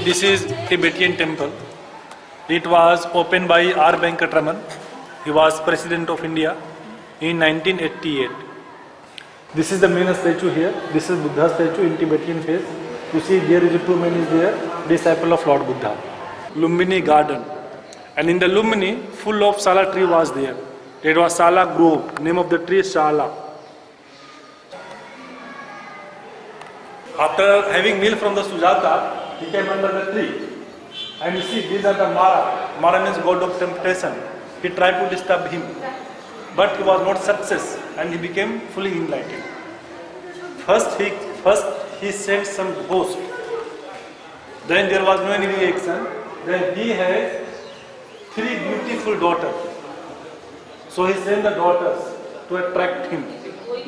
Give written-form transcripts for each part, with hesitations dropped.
this is Tibetan temple. It was opened by R. Venkatraman. He was President of India in 1988. This is the main statue here. This is Buddha statue in Tibetan face. You see there is a two men is there, disciple of Lord Buddha. Lumbini garden. And in the Lumbini, full of Sala tree was there. It was Sala Grove. Name of the tree is Sala. After having meal from the Sujata, he came under the tree. And you see, these are the Mara. Mara means god of temptation. He tried to disturb him, but he was not success, and he became fully enlightened. First he sent some ghost. Then there was no any reaction. Then he had 3 beautiful daughters. So he sent the daughters to attract him,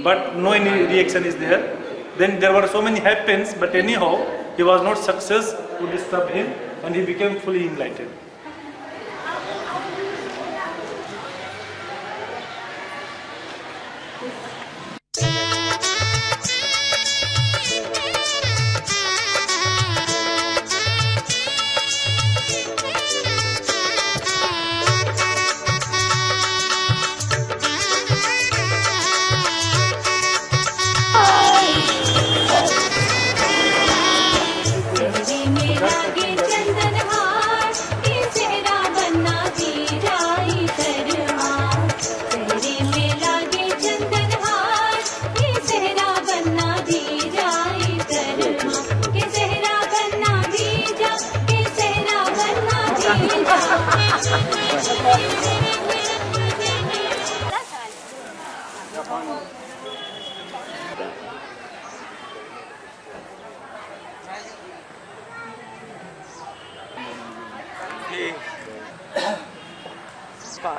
but no any reaction is there. Then there were so many happens, but anyhow he was not success to disturb him, and he became fully enlightened.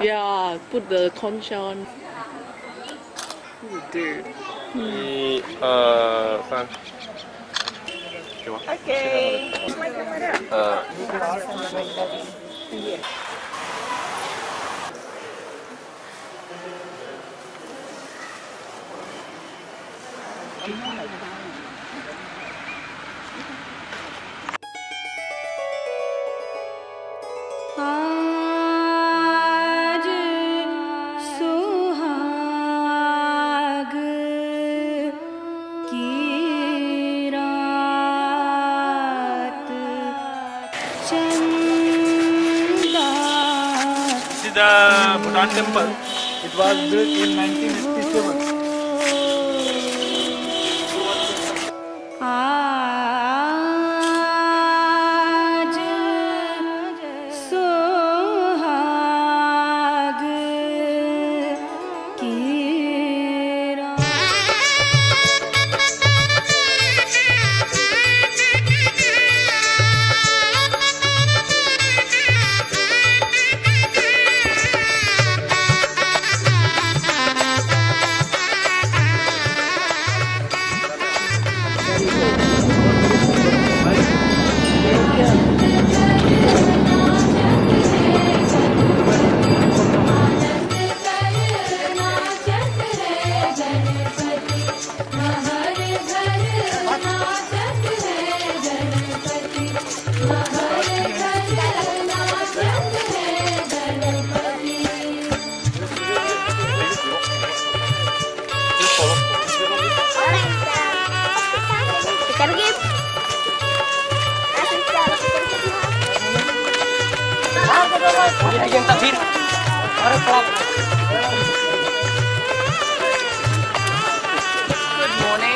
Yeah, put the conch on. Dude. 1、2、3。Okay. This is the Bhutan temple. It was built in 1987. Good morning.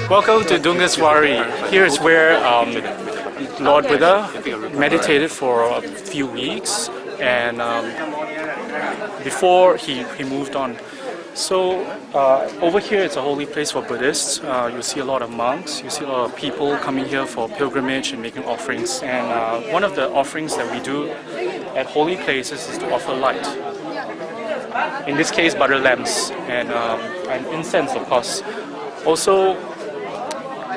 Welcome to Dungaswari. Here is where Lord Buddha meditated for a few weeks, and before he moved on. So over here it's a holy place for Buddhists. You see a lot of monks, you see a lot of people coming here for pilgrimage and making offerings. And one of the offerings that we do at holy places is to offer light. In this case, butter lamps and incense, of course. Also,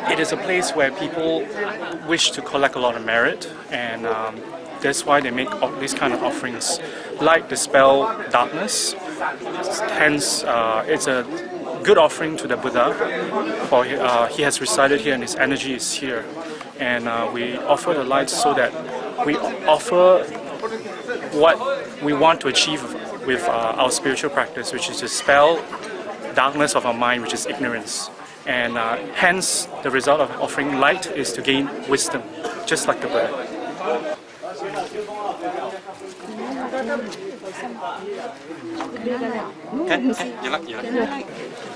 it is a place where people wish to collect a lot of merit, and that's why they make these kind of offerings. Light dispel darkness, hence it's a good offering to the Buddha, for he has resided here and his energy is here. And we offer the light so that we offer what we want to achieve with our spiritual practice, which is to dispel darkness of our mind, which is ignorance. And hence, the result of offering light is to gain wisdom, just like the Buddha.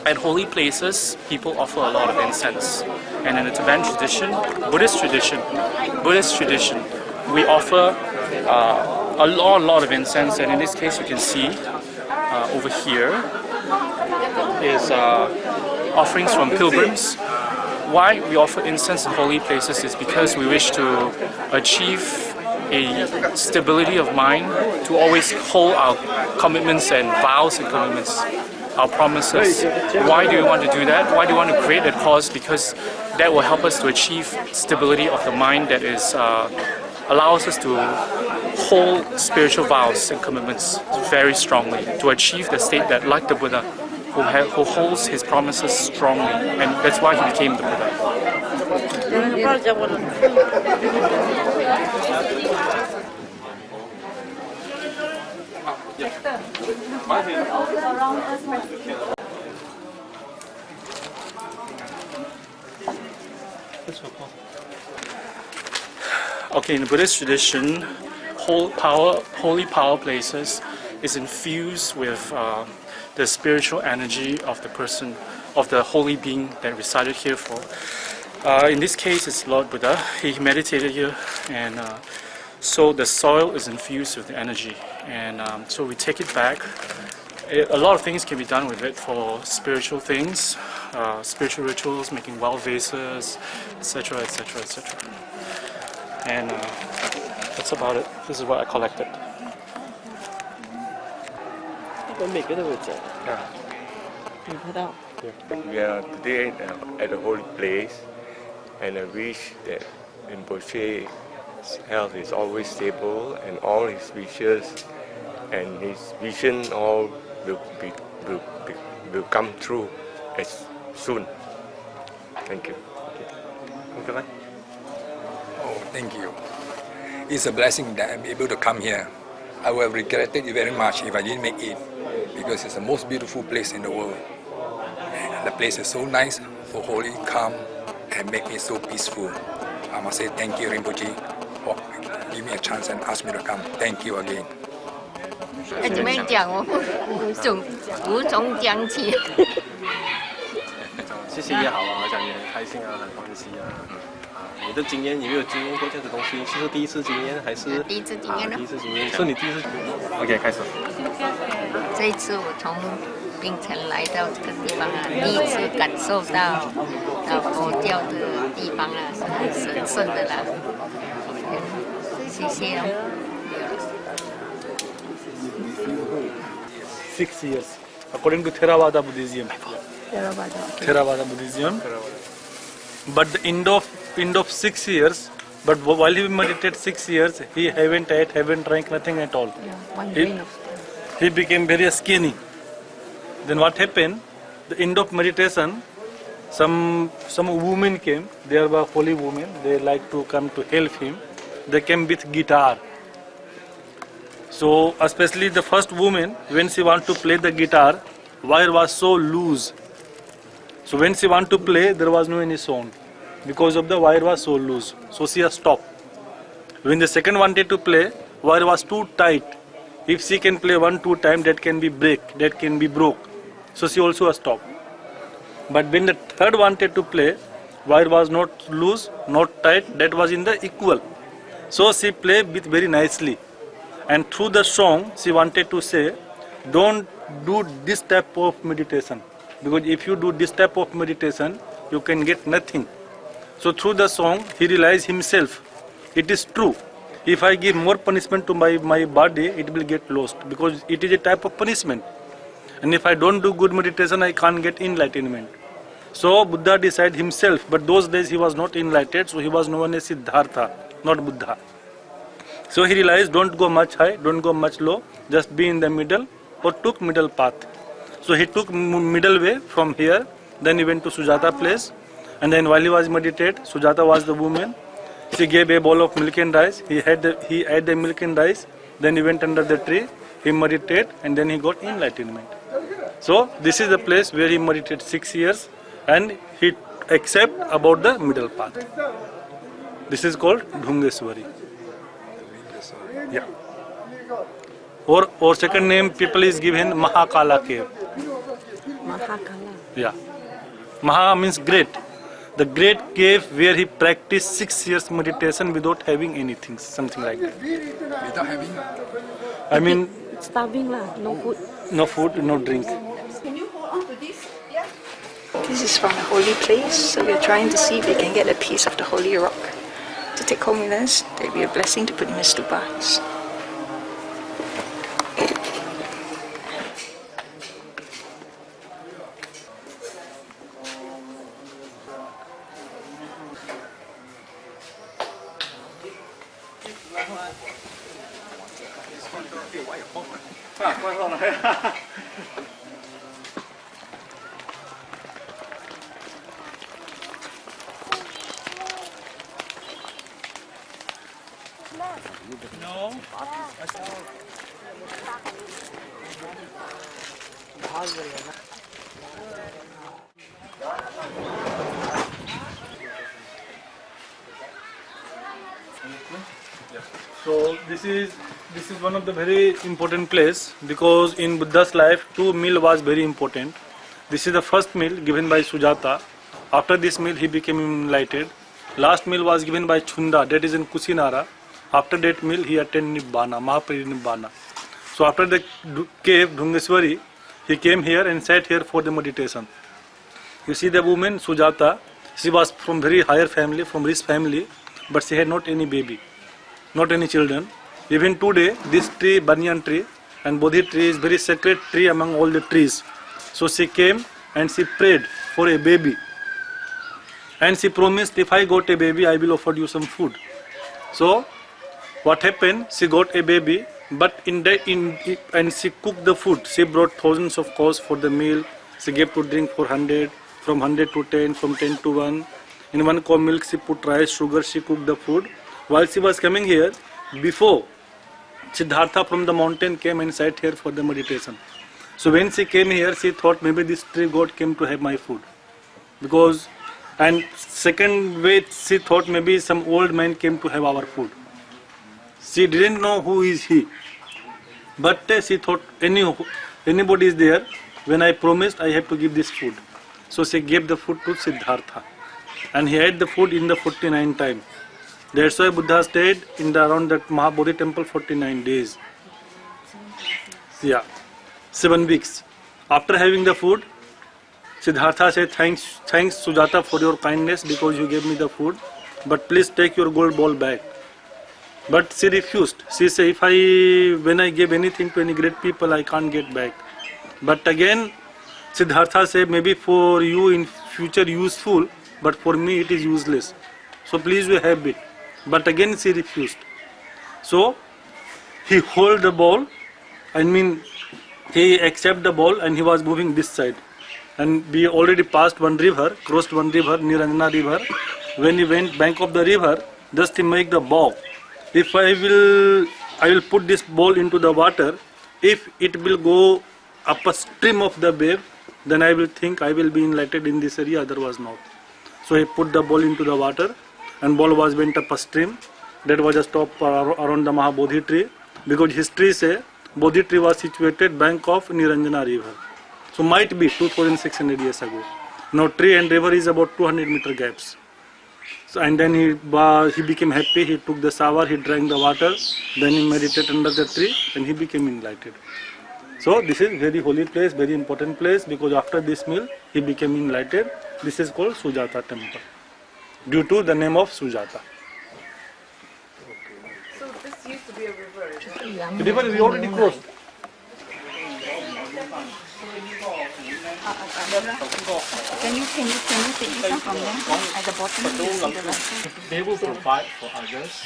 At holy places, people offer a lot of incense. And in the Tibetan tradition, Buddhist tradition, we offer a lot of incense. And in this case, you can see over here is offerings from pilgrims. Why we offer incense in holy places is because we wish to achieve a stability of mind, to always hold our commitments and vows and commitments, our promises. Why do we want to do that? Why do we want to create that cause? Because that will help us to achieve stability of the mind, that is allows us to hold spiritual vows and commitments very strongly, to achieve the state that, like the Buddha, who holds his promises strongly, and that's why he became the Buddha. Okay, in the Buddhist tradition, holy power places is infused with the spiritual energy of the person, of the holy being that resided here for. In this case, it's Lord Buddha. He meditated here, and so the soil is infused with the energy, and so we take it back. A lot of things can be done with it for spiritual things, spiritual rituals, making well vases, etc., etc., etc. And that's about it. This is what I collected. We are today at a holy place, and I wish that Rinpoche's health is always stable, and all his wishes and his vision all will come true as soon. Thank you. Oh, thank you. It's a blessing that I'm able to come here. I would have regretted it very much if I didn't make it, because it's the most beautiful place in the world. And the place is so nice, so holy, calm, and make me so peaceful. I must say thank you, Rinpoche, for giving me a chance and ask me to come. Thank you again. 怎么讲？我无从讲起。谢谢也好啊，我讲也很开心啊，很欢喜啊。你的经验有没有经验过这样的东西？是第一次经验还是？第一次经验了。第一次经验，是你第一次。OK， 开始。这一次我从槟城来到这个地方啊，第一次感受到佛教的地方啊是很神圣的啦。谢谢哦。 6 years, according to Theravada Buddhism. Theravada Buddhism. But the end of 6 years, but while he meditated 6 years, he haven't ate, haven't drank, nothing at all. He became very skinny. Then what happened? The end of meditation, some women came. There were holy women. They like to come to help him. They came with guitar. So especially the first woman, when she want to play the guitar, wire was so loose. So when she want to play, there was no any sound because of the wire was so loose. So she has stopped. When the second wanted to play, wire was too tight. If she can play 1-2 times, that can be broke. So she also has stopped. But when the third wanted to play, wire was not loose, not tight. That was in the equal. So she played with very nicely. And through the song, she wanted to say, don't do this type of meditation. Because if you do this type of meditation, you can get nothing. So through the song, he realized himself, it is true. If I give more punishment to my body, it will get lost. Because it is a type of punishment. And if I don't do good meditation, I can't get enlightenment. So Buddha decided himself, but those days he was not enlightened, so he was known as Siddhartha, not Buddha. So he realized, don't go much high, don't go much low, just be in the middle, or took middle path. So he took middle way from here, then he went to Sujata place, and then while he was meditating, Sujata was the woman. She gave a bowl of milk and rice, he ate the milk and rice, then he went under the tree, he meditated, and then he got enlightenment. So this is the place where he meditated 6 years, and he accepted about the middle path. This is called Dhungeswari. Yeah. Or second name people is given Mahakala cave. Mahakala. Yeah. Maha means great. The great cave where he practiced 6 years meditation without having anything, something like that. Without having? I mean, Starving lah, no food. no food, no drink. Can you hold on to this? Yeah. This is from a holy place, so we're trying to see if we can get a piece of the holy rock to take home with us. That'd be a blessing to put in the stupas. So this is one of the very important place, because in Buddha's life 2 meal was very important. This is the first meal given by Sujata. After this meal he became enlightened. Last meal was given by Chunda, that is in Kusinara. After that meal he attained Nibbana, Mahaparinibbana. So after the cave Dhungeswari, he came here and sat here for the meditation. You see the woman Sujata, she was from very higher family, from rich family, but she had not any baby, not any children. Even today, this tree, banyan tree and bodhi tree is very sacred tree among all the trees. So she came and she prayed for a baby. And she promised, if I got a baby, I will offer you some food. So what happened? She got a baby, but and she cooked the food. She brought thousands of cows for the meal. She gave to drink for 100, from 100 to 10, from 10 to 1. In 1 cow milk, she put rice, sugar, she cooked the food. While she was coming here, before Siddhartha from the mountain came and sat here for the meditation. So when she came here, she thought maybe this tree god came to have my food. And second way, she thought maybe some old man came to have our food. She didn't know who is he. But she thought anybody is there. When I promised, I have to give this food. So she gave the food to Siddhartha. And he ate the food in the 49 times. That's why Buddha stayed around that Mahabodhi temple 49 days. Yeah, 7 weeks. After having the food, Siddhartha said, thanks Sujata for your kindness because you gave me the food, but please take your gold ball back. But she refused. She said, when I give anything to any great people, I can't get back. But again, Siddhartha said, maybe for you in future useful, but for me it is useless. So please you have it. But again she refused. So he held the ball, he accepted the ball and he was moving this side. and we already passed one river, crossed one river, Niranjana river. When he went bank of the river, just to make the bow. If I will put this ball into the water. If it will go up a stream of the wave, then I will think I will be enlightened in this area, otherwise not. So he put the ball into the water, and ball was went up a stream. That was a stop around the Mahabodhi tree, because history say Bodhi tree was situated bank of Niranjana river. So might be 2600 years ago. Now tree and river is about 200-meter gaps. So, and then he became happy, he took the shower, he drank the water, then he meditated under the tree and he became enlightened. So this is very holy place, very important place, because after this meal he became enlightened. This is called Sujata temple, due to the name of Sujata. So this used to be a river. The river is already closed. Can you take some from them? At the bottom, you see the vessel. They will provide for others.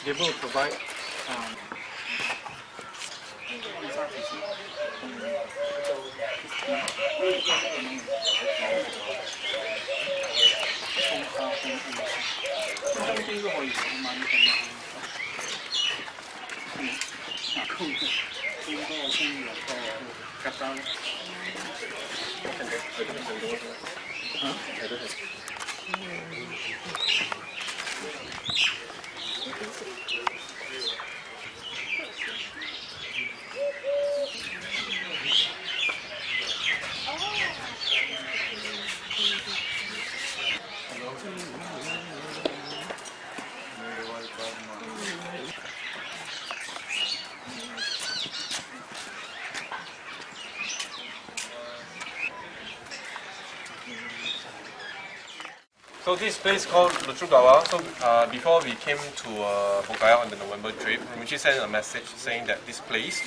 They will provide. So this place called Luchugawa. So before we came to Bodhgaya on the November trip, Rinpoche sent a message saying that this place,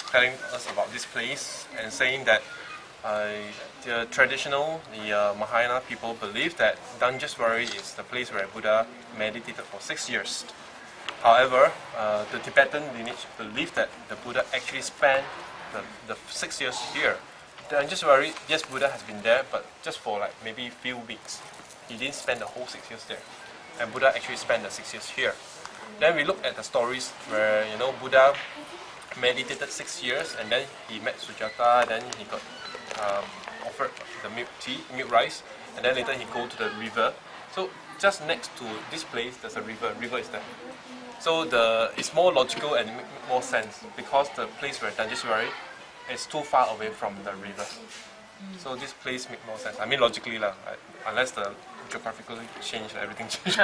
telling us about this place, and saying that the Mahayana people believe that Danjaswari is the place where Buddha meditated for 6 years. However, the Tibetan lineage believe that the Buddha actually spent the 6 years here. Danjaswari, yes, Buddha has been there, but just for like maybe few weeks. He didn't spend the whole 6 years there, and Buddha actually spent the 6 years here. Then we look at the stories where Buddha meditated 6 years, and then he met Sujata. Then he got offered the milk tea, milk rice, and then later he go to the river. So just next to this place, there's a river. River is there. So it's more logical and make more sense because the place where Danjaswari is too far away from the river. So this place makes more sense. I mean logically lah, unless the geographically change, everything change.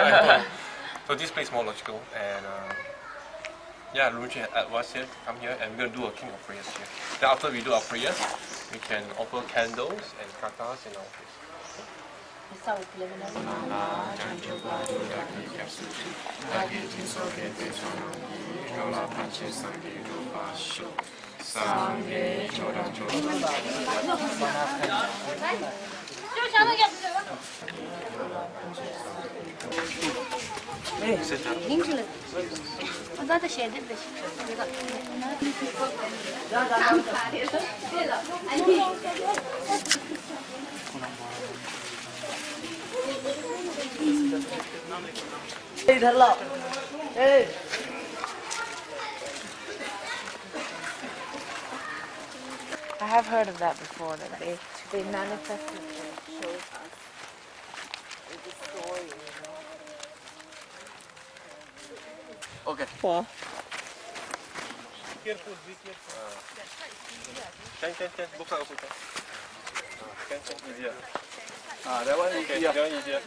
So this place is more logical, and yeah, Rinpoche asked us here to come here, and we're gonna do a king of prayers here. Then after we do our prayers, we can offer candles and katas in our place. I have heard of that before, that they manifested to show us the story, Okay. Wow. Careful, be careful. Can. Books are also can. Can, easier. That one is easier. That one easier.